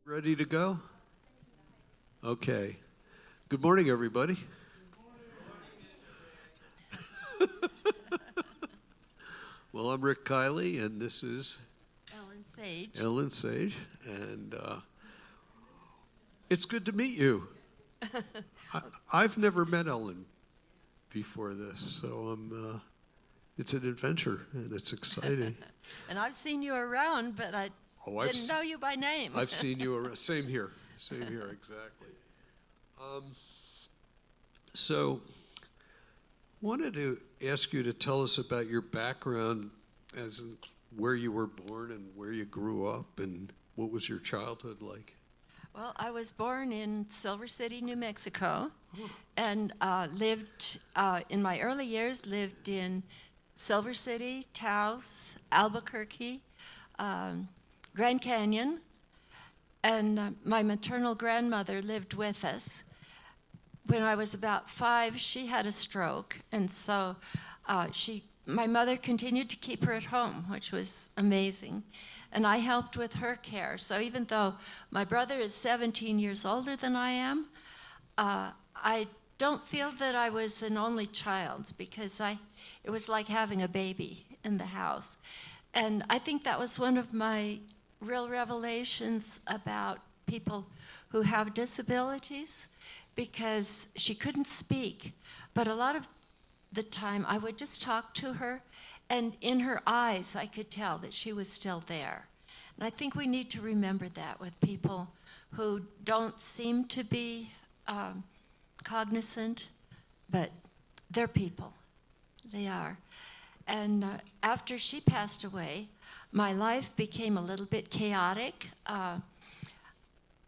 Ready to go? Okay. Good morning, everybody. Well, I'm Rick Kiley, and this is Ellen Sage. Ellen Sage, and it's good to meet you. I've never met Ellen before this, so it's an adventure, and it's exciting. And I've seen you around, but I didn't know you by name. I've seen you around. Same here, exactly. So, wanted to ask you to tell us about your background, as in where you were born and where you grew up, and what was your childhood like? Well, I was born in Silver City, New Mexico, and lived, in my early years, lived in Silver City, Taos, Albuquerque, Grand Canyon, and my maternal grandmother lived with us. When I was about 5, she had a stroke, and so my mother continued to keep her at home, which was amazing, and I helped with her care. So even though my brother is 17 years older than I am, I don't feel that I was an only child, because it was like having a baby in the house. And I think that was one of my real revelations about people who have disabilities, because she couldn't speak, but a lot of the time I would just talk to her, and in her eyes I could tell that she was still there. And I think we need to remember that with people who don't seem to be cognizant, but they're people. They are. And after she passed away, my life became a little bit chaotic.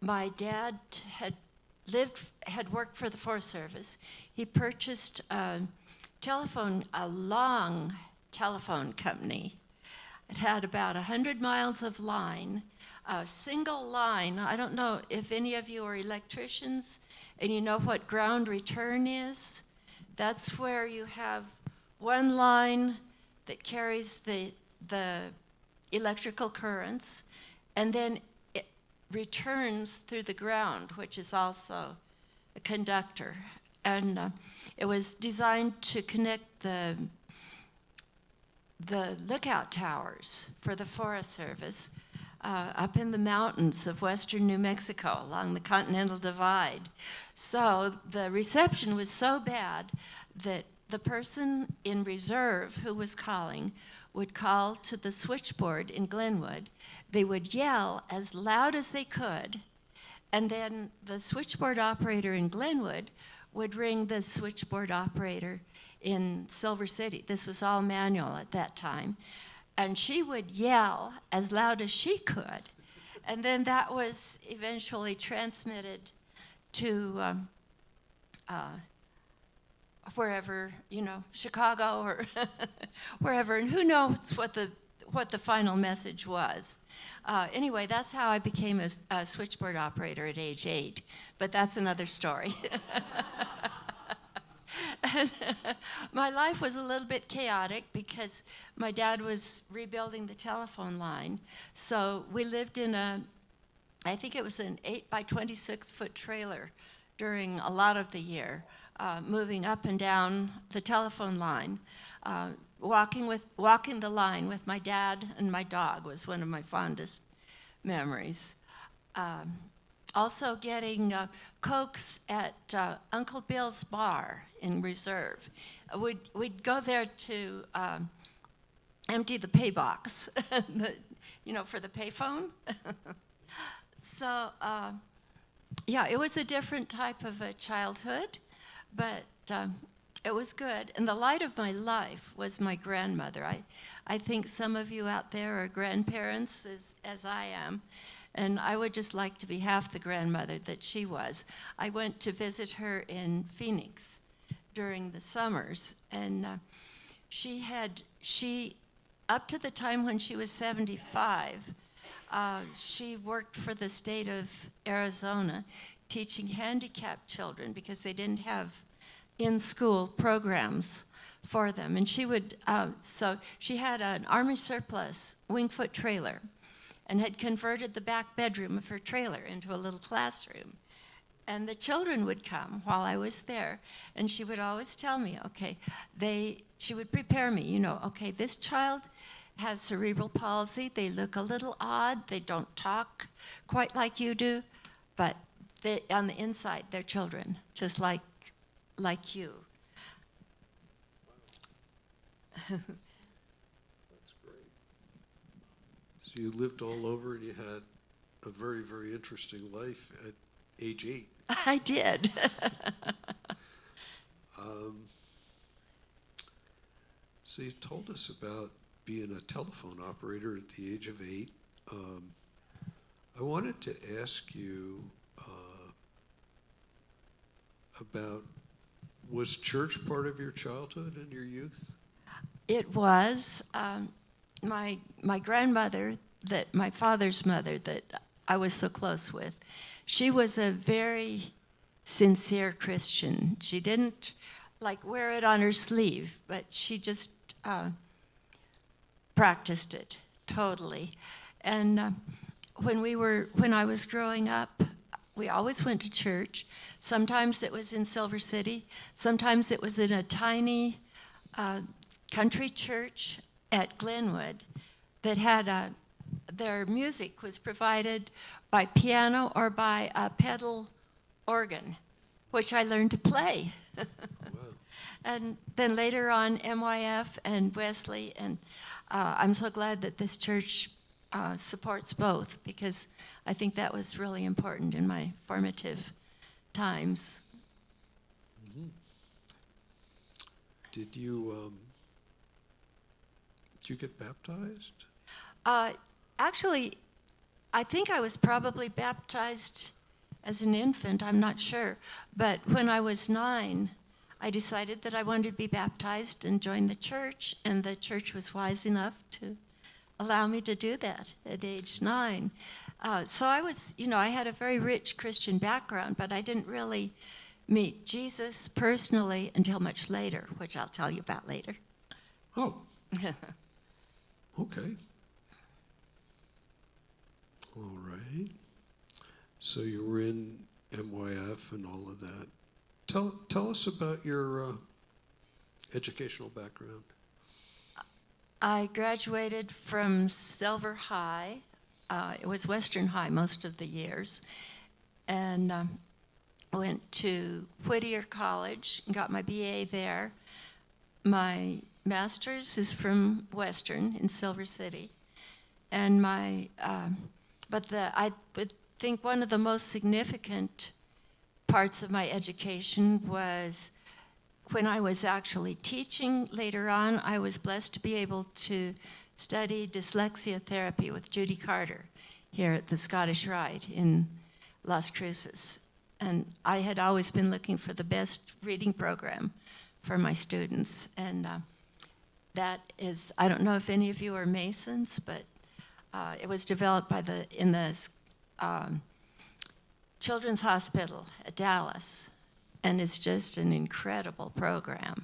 My dad had worked for the Forest Service. He purchased a long telephone company. It had about 100 miles of line, a single line. I don't know if any of you are electricians and you know what ground return is. That's where you have one line that carries the electrical currents, and then it returns through the ground, which is also a conductor. And it was designed to connect the lookout towers for the Forest Service up in the mountains of western New Mexico along the Continental Divide. So the reception was so bad that the person in reserve who was calling would call to the switchboard in Glenwood. They would yell as loud as they could, and then the switchboard operator in Glenwood would ring the switchboard operator in Silver City. This was all manual at that time. And she would yell as loud as she could. And then that was eventually transmitted to wherever, Chicago or wherever. And who knows what the final message was. Anyway, that's how I became a switchboard operator at age 8. But that's another story. My life was a little bit chaotic because my dad was rebuilding the telephone line. So we lived in I think it was an 8 by 26 foot trailer during a lot of the year, moving up and down the telephone line. Walking the line with my dad and my dog was one of my fondest memories. Also getting Cokes at Uncle Bill's bar in Reserve. We'd go there to empty the pay box, for the payphone. So, it was a different type of a childhood, but it was good. And the light of my life was my grandmother. I think some of you out there are grandparents, as I am. And I would just like to be half the grandmother that she was. I went to visit her in Phoenix during the summers, and she up to the time when she was 75, she worked for the state of Arizona teaching handicapped children because they didn't have in-school programs for them. And she would, so she had an Army surplus Wingfoot trailer. and had converted the back bedroom of her trailer into a little classroom. And the children would come while I was there, and she would always tell me, okay, she would prepare me, okay, this child has cerebral palsy, they look a little odd, they don't talk quite like you do, but on the inside, they're children, just like you. That's great. So you lived all over and you had a very, very interesting life at age 8. I did. So you told us about being a telephone operator at the age of 8. I wanted to ask you about, was church part of your childhood and your youth? It was. My grandmother, my father's mother, that I was so close with, she was a very sincere Christian. She didn't wear it on her sleeve, but she just practiced it totally. And when I was growing up, we always went to church. Sometimes it was in Silver City. Sometimes it was in a tiny country church at Glenwood that had their music was provided by piano or by a pedal organ, which I learned to play. Wow. And then later on, MYF and Wesley, and I'm so glad that this church supports both, because I think that was really important in my formative times. Mm-hmm. Did you get baptized? Actually, I think I was probably baptized as an infant, I'm not sure. But when I was 9, I decided that I wanted to be baptized and join the church, and the church was wise enough to allow me to do that at age 9. So I was, I had a very rich Christian background, but I didn't really meet Jesus personally until much later, which I'll tell you about later. Oh. Okay. All right. So you were in MYF and all of that. Tell us about your educational background. I graduated from Silver High. It was Western High most of the years. And I went to Whittier College and got my BA there. My master's is from Western in Silver City. And I would think one of the most significant parts of my education was when I was actually teaching later on. I was blessed to be able to study dyslexia therapy with Judy Carter here at the Scottish Rite in Las Cruces. And I had always been looking for the best reading program for my students. And that is, I don't know if any of you are Masons, but it was developed in the Children's Hospital at Dallas, and it's just an incredible program,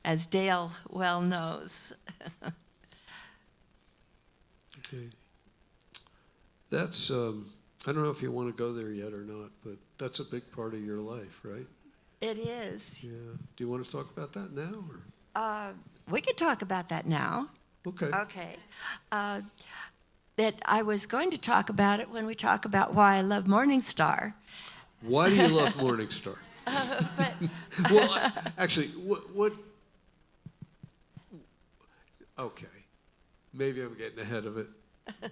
as Dale well knows. Okay. That's, I don't know if you want to go there yet or not, but that's a big part of your life, right? It is. Yeah. Do you want to talk about that now? Or? We could talk about that now. Okay. Okay. That I was going to talk about it when we talk about why I love Morningstar. Why do you love Morningstar? But Well, actually, what? Okay, maybe I'm getting ahead of it,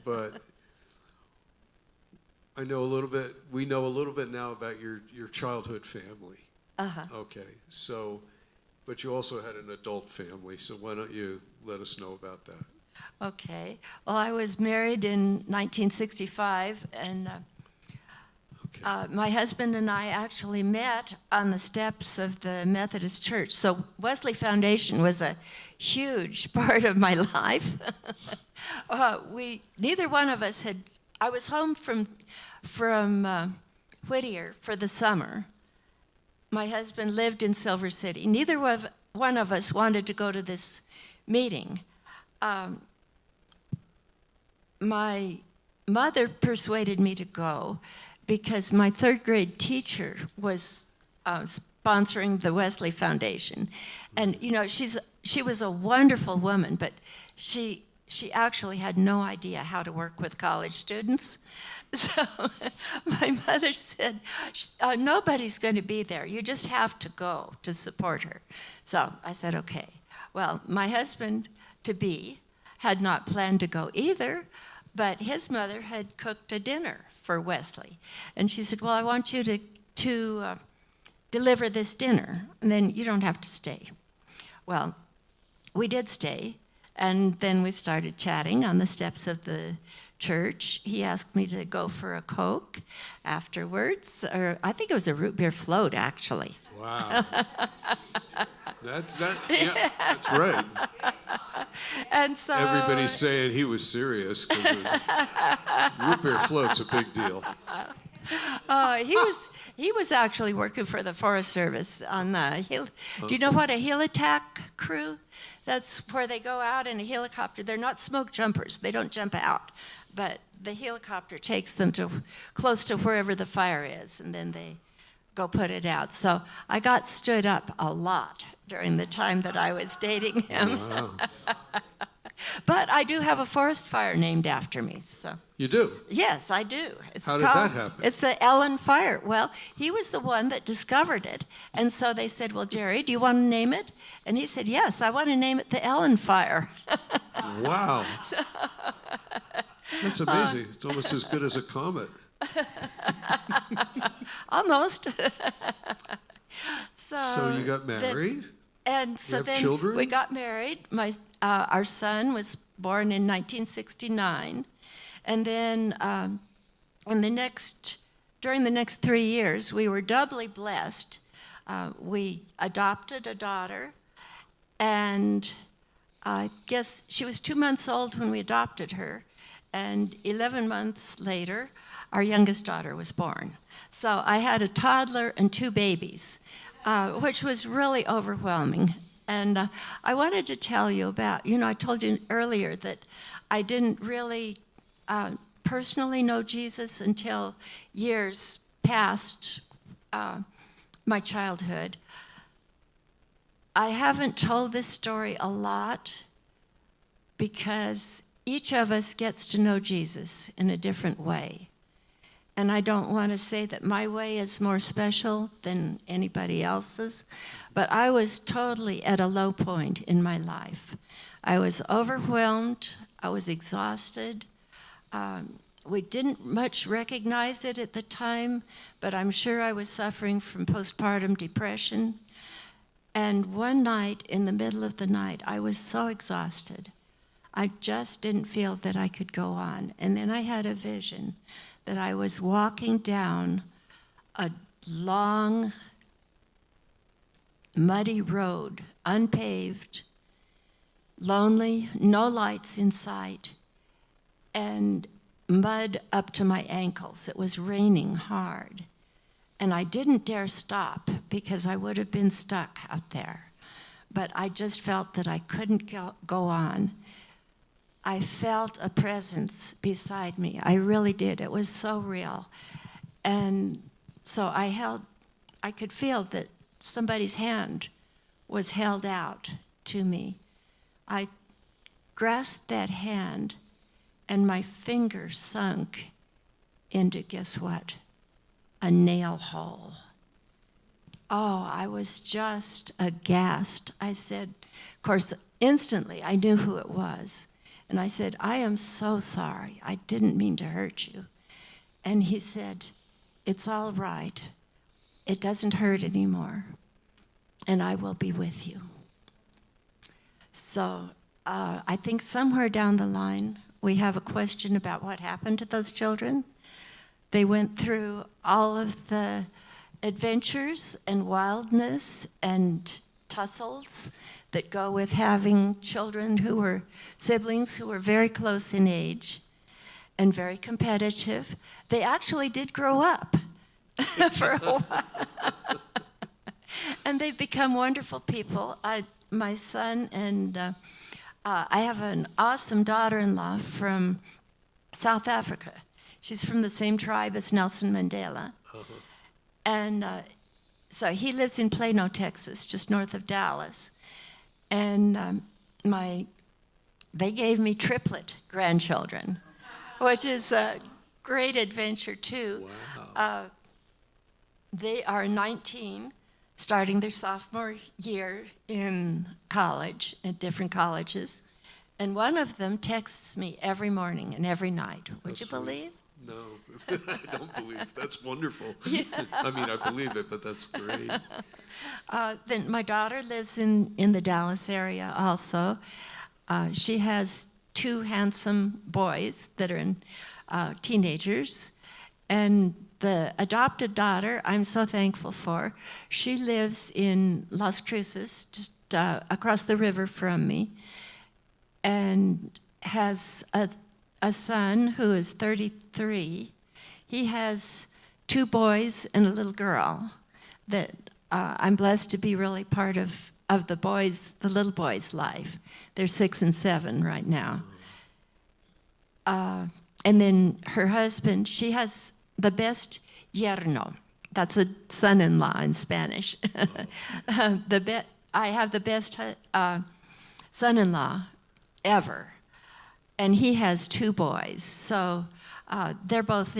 but I know a little bit. We know a little bit now about your childhood family. Okay, so, but you also had an adult family. So why don't you let us know about that? Okay. Well, I was married in 1965, and Okay. my husband and I actually met on the steps of the Methodist Church. So Wesley Foundation was a huge part of my life. Neither one of us had. I was home from Whittier for the summer. My husband lived in Silver City. Neither one of us wanted to go to this meeting. My mother persuaded me to go because my third grade teacher was sponsoring the Wesley Foundation. And, you know, she was a wonderful woman, but she actually had no idea how to work with college students. So my mother said, nobody's going to be there. You just have to go to support her. So I said, okay. Well, my husband-to-be had not planned to go either, but his mother had cooked a dinner for Wesley. And she said, well, I want you to deliver this dinner, and then you don't have to stay. Well, we did stay, and then we started chatting on the steps of the church. He asked me to go for a Coke afterwards, or I think it was a root beer float, actually. Wow. Yeah, that's right. And so Everybody's saying he was serious. 'Cause root beer float's a big deal. he was actually working for the Forest Service on the hill. Do you know what a hill attack crew? That's where they go out in a helicopter. They're not smoke jumpers. They don't jump out, but the helicopter takes them to close to wherever the fire is, and then they go put it out. So I got stood up a lot during the time that I was dating him. Wow. But I do have a forest fire named after me, so. You do? Yes, I do. How did that happen? It's the Ellen Fire. Well, he was the one that discovered it. And so they said, well, Jerry, do you want to name it? And he said, yes, I want to name it the Ellen Fire. Wow. That's amazing. It's almost as good as a comet. Almost. So you got married? And so have then children? we got married. Our son was born in 1969. And then during the next 3 years, we were doubly blessed. We adopted a daughter, and I guess she was 2 months old when we adopted her, and 11 months later, our youngest daughter was born. So I had a toddler and 2 babies, which was really overwhelming. And I wanted to tell you about, I told you earlier that I didn't really personally know Jesus until years past my childhood. I haven't told this story a lot because each of us gets to know Jesus in a different way. And I don't want to say that my way is more special than anybody else's, but I was totally at a low point in my life. I was overwhelmed. I was exhausted. We didn't much recognize it at the time, but I'm sure I was suffering from postpartum depression. And one night, in the middle of the night, I was so exhausted. I just didn't feel that I could go on. And then I had a vision that I was walking down a long, muddy road, unpaved, lonely, no lights in sight, and mud up to my ankles. It was raining hard. And I didn't dare stop because I would have been stuck out there. But I just felt that I couldn't go on. I felt a presence beside me. I really did. It was so real. And so I could feel that somebody's hand was held out to me. I grasped that hand, and my finger sunk into, guess what? A nail hole. Oh, I was just aghast. I said, of course, instantly I knew who it was. And I said, I am so sorry. I didn't mean to hurt you. And he said, it's all right. It doesn't hurt anymore. And I will be with you. So I think somewhere down the line, we have a question about what happened to those children. They went through all of the adventures and wildness and tussles that go with having children who were siblings who were very close in age and very competitive. They actually did grow up for a while. And they've become wonderful people. My son and I have an awesome daughter-in-law from South Africa. She's from the same tribe as Nelson Mandela. And so he lives in Plano, Texas, just north of Dallas. And they gave me triplet grandchildren, which is a great adventure, too. Wow. They are 19, starting their sophomore year in college, at different colleges. And one of them texts me every morning and every night. Would you believe? No, I don't believe. That's wonderful. I mean, I believe it, but that's great. Then my daughter lives in the Dallas area also. She has 2 handsome boys that are teenagers. And the adopted daughter, I'm so thankful for. She lives in Las Cruces, just across the river from me, and has a son who is 33. He has 2 boys and a little girl that I'm blessed to be really part of the little boys' life. They're 6 and 7 right now. And then her husband, she has the best yerno. That's a son-in-law in Spanish. I have the best son-in-law ever. And he has 2 boys. So they're both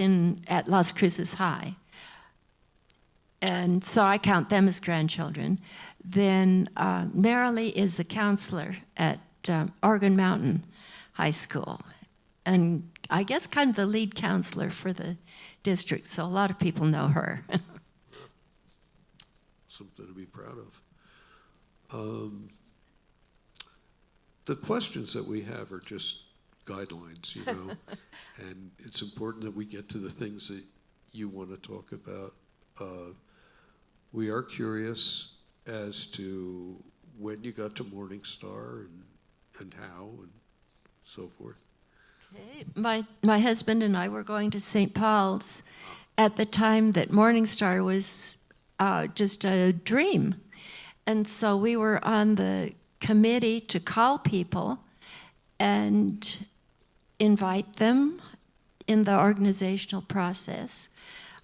at Las Cruces High. And so I count them as grandchildren. Then Marilee is a counselor at Oregon Mountain High School. And I guess kind of the lead counselor for the district, so a lot of people know her. Something to be proud of. The questions that we have are just guidelines, and it's important that we get to the things that you want to talk about. We are curious as to when you got to Morningstar and how and so forth. Okay. My husband and I were going to St. Paul's at the time that Morningstar was just a dream. And so we were on the committee to call people and invite them in the organizational process.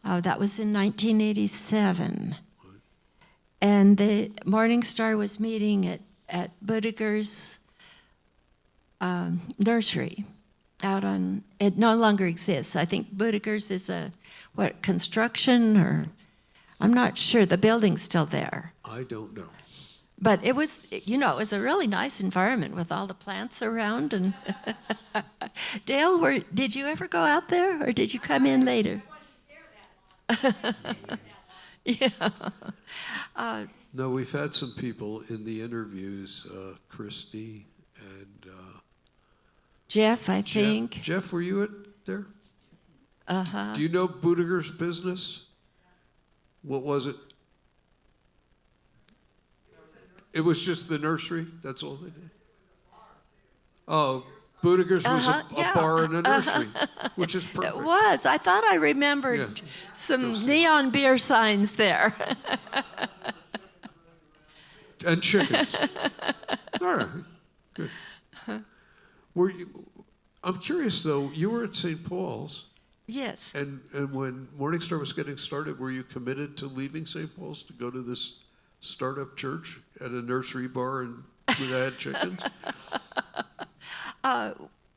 That was in 1987. And the Morningstar was meeting at Budiger's nursery out on, it no longer exists. I think Budiger's is construction, or I'm not sure. The building's still there. I don't know. But it was, it was a really nice environment with all the plants around. And Dale, did you ever go out there, or did you come in later? Yeah. No, we've had some people in the interviews, Christy and Jeff, I think. Jeff, were you there? Uh-huh. Do you know Budiger's business? What was it? It was just the nursery? That's all they did? Oh, Budiger's was a bar and a nursery, which is perfect. It was. I thought I remembered some neon beer signs there. And chickens. All right, good. I'm curious, though, you were at St. Paul's. Yes. And when Morningstar was getting started, were you committed to leaving St. Paul's to go to this startup church at a nursery bar and that had chickens?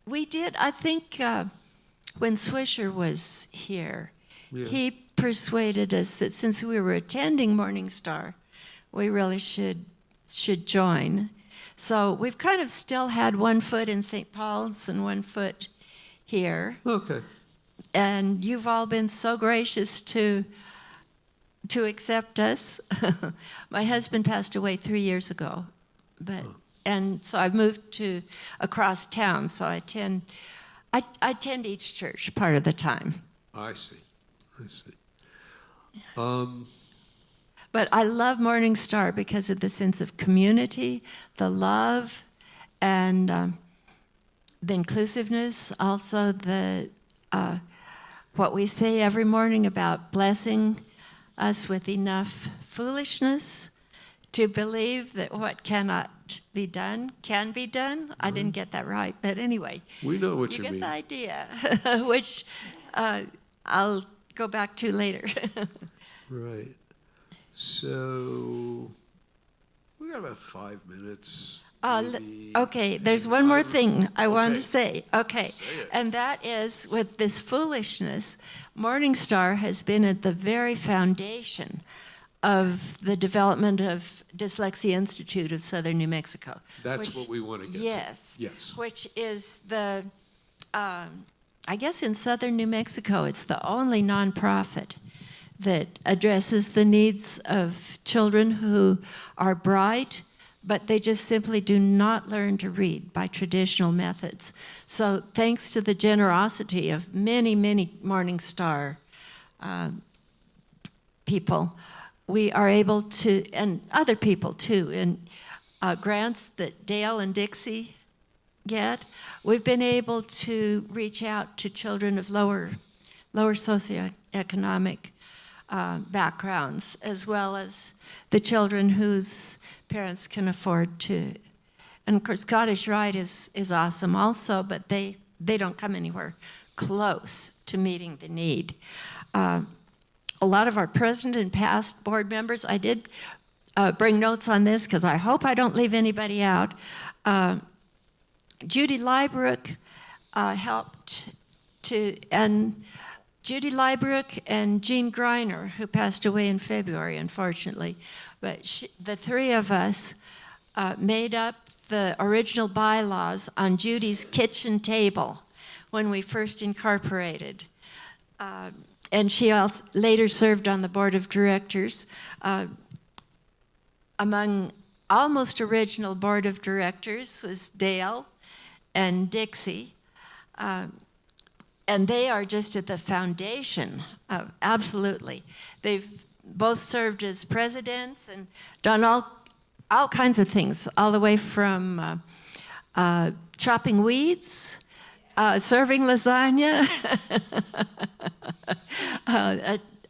We did. I think when Swisher was here, he persuaded us that since we were attending Morningstar, we really should join. So we've kind of still had one foot in St. Paul's and one foot here. Okay. And you've all been so gracious to accept us. My husband passed away 3 years ago, and so I've moved across town. So I attend each church part of the time. I see. But I love Morningstar because of the sense of community, the love, and the inclusiveness. Also, what we say every morning about blessing us with enough foolishness to believe that what cannot done, can be done. I didn't get that right, but anyway. We know what You you get mean. the idea, which I'll go back to later. Right. So we got about 5 minutes. maybe. Okay, there's And one more I- thing I wanted okay. to say. Okay, Say it. and that is with this foolishness, Morningstar has been at the very foundation of the development of Dyslexia Institute of Southern New Mexico. That's what we want to get to. Yes. Yes. Which is the, I guess in Southern New Mexico, it's the only nonprofit that addresses the needs of children who are bright, but they just simply do not learn to read by traditional methods. So thanks to the generosity of many, many Morningstar people, we are able to, and other people too, and grants that Dale and Dixie get, we've been able to reach out to children of lower socioeconomic backgrounds, as well as the children whose parents can afford to. And of course, Scottish Rite is awesome also, but they don't come anywhere close to meeting the need. A lot of our present and past board members, I did bring notes on this because I hope I don't leave anybody out. Judy Liebrook helped to, and Judy Liebrook and Jean Greiner, who passed away in February, unfortunately. But the three of us made up the original bylaws on Judy's kitchen table when we first incorporated. And she also later served on the board of directors. Among almost original board of directors was Dale and Dixie. And they are just at the foundation of, absolutely. They've both served as presidents and done all kinds of things, all the way from chopping weeds, serving lasagna,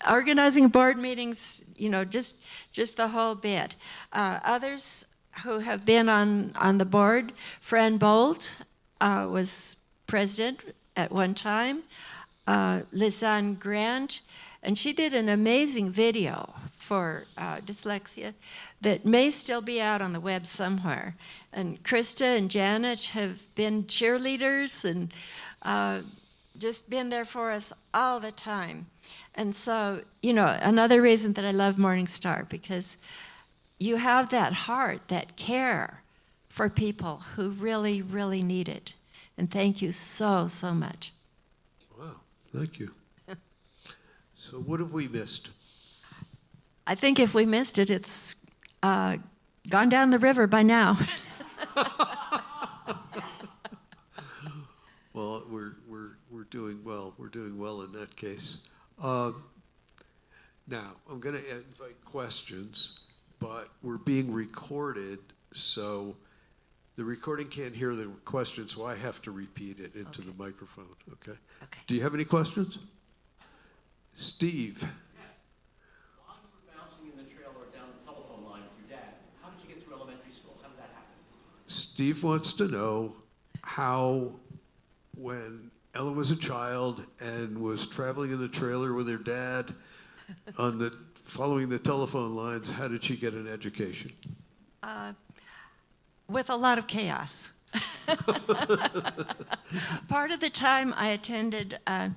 organizing board meetings, just the whole bit. Others who have been on the board, Fran Bolt was president at one time, Lisanne Grant, and she did an amazing video for dyslexia that may still be out on the web somewhere. And Krista and Janet have been cheerleaders and just been there for us all the time. And so, another reason that I love Morningstar, because you have that heart, that care for people who really, really need it. And thank you so, so much. Wow, thank you. So what have we missed? I think if we missed it, it's gone down the river by now. Well, we're doing well. We're doing well in that case. Now, I'm going to invite questions, but we're being recorded, so the recording can't hear the question, so I have to repeat it into the microphone, okay? Okay. Do you have any questions? Steve? Yes. While you were bouncing in the trailer down the telephone line with your dad, how did you get through elementary school? How did that happen? Steve wants to know how, when Ella was a child and was traveling in the trailer with her dad following the telephone lines, how did she get an education? With a lot of chaos. Part of the time I attended a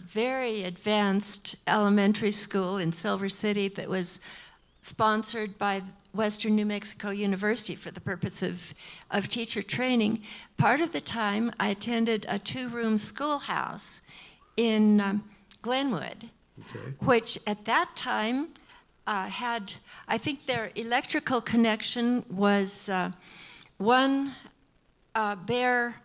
very advanced elementary school in Silver City that was sponsored by Western New Mexico University for the purpose of teacher training. Part of the time I attended a 2-room schoolhouse in Glenwood, Okay. which at that time had, I think their electrical connection was one bare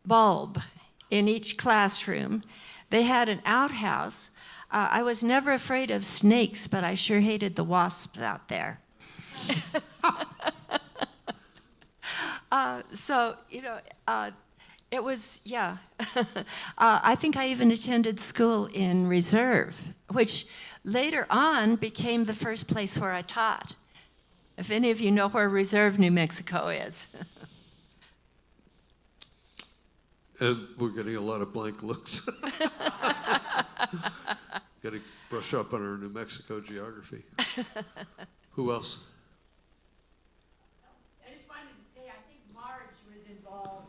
bulb in each classroom. They had an outhouse. I was never afraid of snakes, but I sure hated the wasps out there. It was, yeah. I think I even attended school in Reserve, which later on became the first place where I taught. if any of you know where Reserve, New Mexico is. And we're getting a lot of blank looks. Got to brush up on our New Mexico geography. Who else? I just wanted to say, I think Marge was involved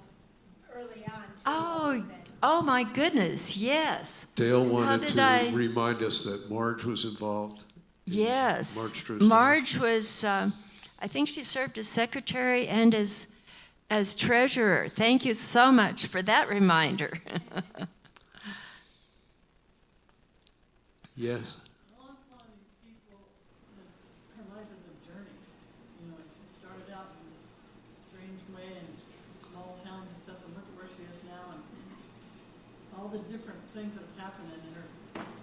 early on, too. Oh, oh my goodness, yes. Dale wanted did to I- remind us that Marge was involved. Yes. Marge Truesdale. Marge was, I think she served as secretary and as treasurer. Thank you so much for that reminder. Yes. Well, it's one of these people that her life is a journey. You know, she started out in this strange way in small towns and stuff, and look at where she is now, and all the different things that have happened. And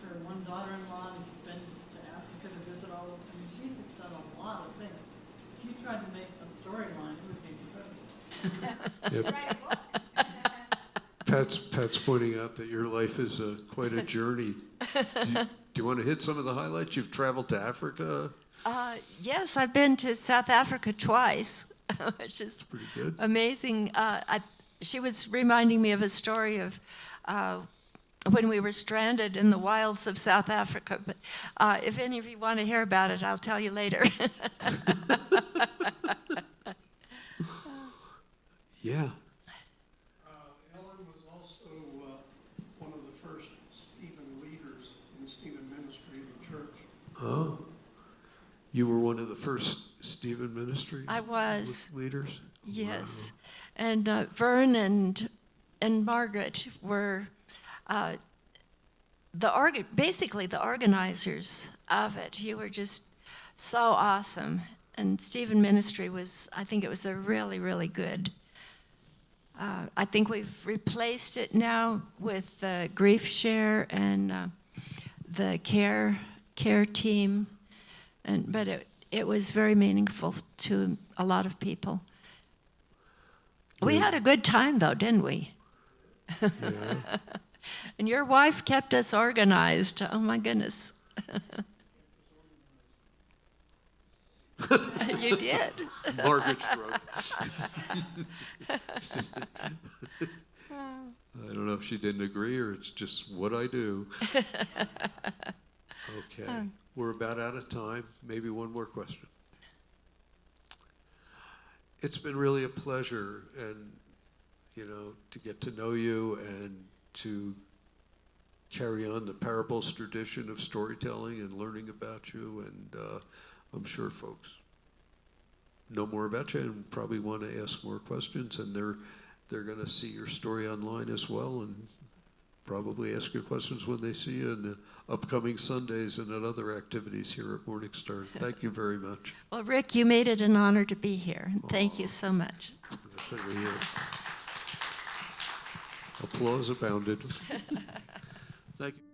her one daughter-in-law, and she's been to Africa to visit all of. I mean, she has done a lot of things. If you tried to make a storyline, it would be incredible. Yep. Write a book. Pat's pointing out that your life is quite a journey. Do you want to hit some of the highlights? You've traveled to Africa. Yes, I've been to South Africa twice, which is Pretty good. amazing. She was reminding me of a story of when we were stranded in the wilds of South Africa. But if any of you want to hear about it, I'll tell you later. Yeah. Ellen was also one of the first Stephen leaders in Stephen Ministry, the church. Oh. You were one of the first Stephen Ministry I was. leaders? Yes, and Vern and Margaret were basically the organizers of it. You were just so awesome, and Stephen Ministry was. I think it was a really, really good. I think we've replaced it now with the Grief Share and the care team, but it was very meaningful to a lot of people. We had a good time though, didn't we? Yeah. And your wife kept us organized. Oh my goodness. You did. Margaret shrugged. I don't know if she didn't agree or it's just what I do. Okay, we're about out of time. Maybe one more question. It's been really a pleasure, and to get to know you and to carry on the Parables tradition of storytelling and learning about you. And I'm sure folks know more about you and probably want to ask more questions. And they're going to see your story online as well, and probably ask you questions when they see you in the upcoming Sundays and at other activities here at Morning Star. Thank you very much. Well, Rick, you made it an honor to be here. Thank you so much. That's what we're here. Applause abounded. Thank you.